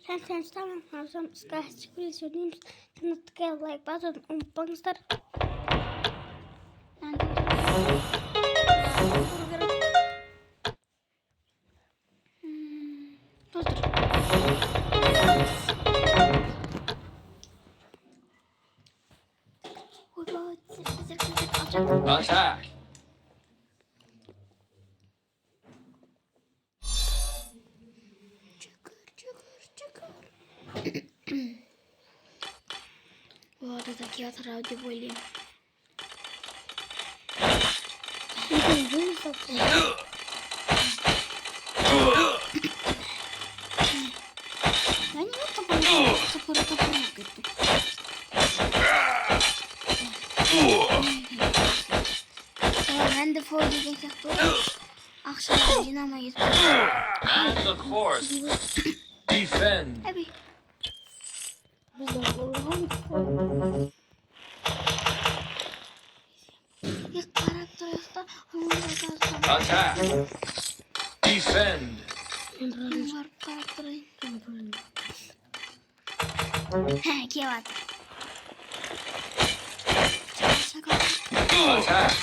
Sen tamam. Hasan istatistik bile söyleyeyim. Kanıtlıkaya like basın. Unutmazlar. Attack! Bu adadaki yatağı ödü boylayayım. Ben niye tapara gittim? Ben de foyda geçecektim. Akşam dinamayız. And the force. Defend. Abi. Ya karakter yoksa Attack. Defend. var karakterin. He, kivat. Attack.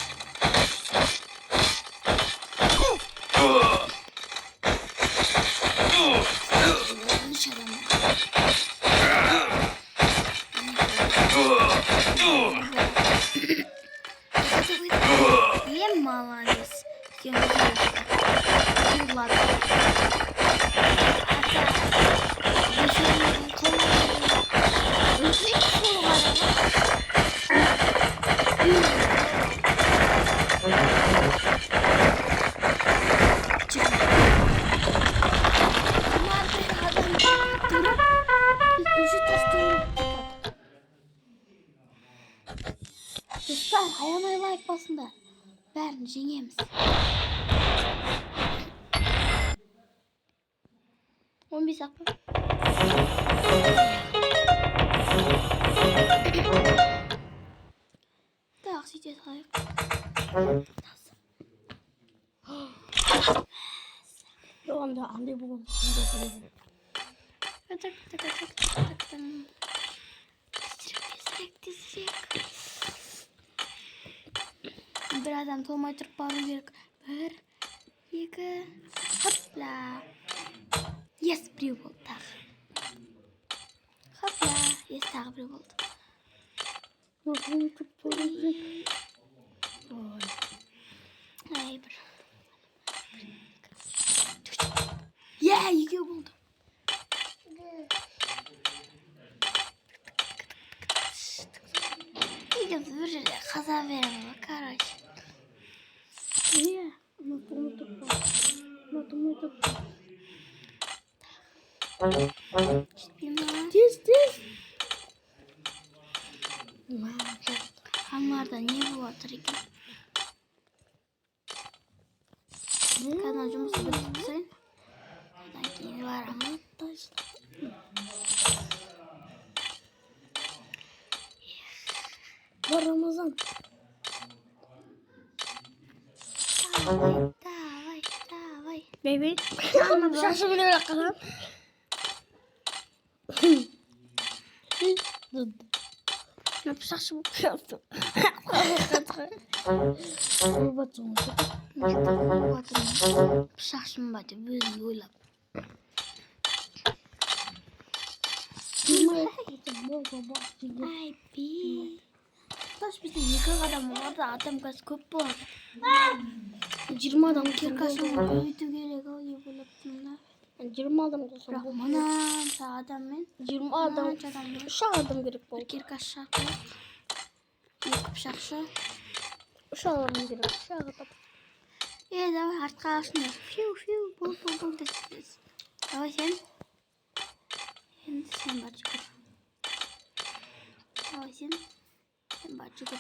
Yanlış adam. Niye mavalıyız? Yıllar. Dostlar hayalaya like basın da. Verin jengemiz. 11 saklı. Так, сейчас hayır. Şu anda anne babam. Tak. Dizecek. Birazdan Tomay Türk bağırı gerek. 1, 2, hopla. Yes, bir oldu. Hopla. Yes, tak bir oldu. Hayır. Yeah, 2 oldu. Bir kaza veremem kardeş. Niye? Notumu tutma. Tez. Hamlarda niye bu var ki? Kazancımızı bitirsin. Sanki var ama. Bu Ramazan. Davay. Baby. Ama şaşı bile bırakalım. Ne şaşı bu yaptım. Batım. Şaşım batı böyle yola. Ay bi. Taş bizde yıkık adam vardı. Adam kaç köp var. 20 adam kirkaşım öydü gerek oluyor bu laptımda. 20 adam olsun bu. Manam sağ adam ben. 20 adam. Şu adam gerek bu. Kirkaş şarkı. Yıkıp şarkı. Şu adam gerek. Şu adam. Ya da artık karşına. Fiu bul desiniz. Davay sen. Sen bacı kur. Davay sen. Sen bacı kur.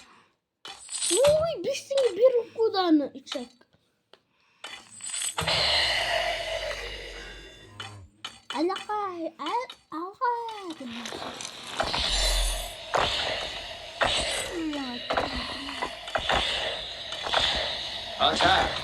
Uy, bizim bir kudanı içecek. Alakay. Attack!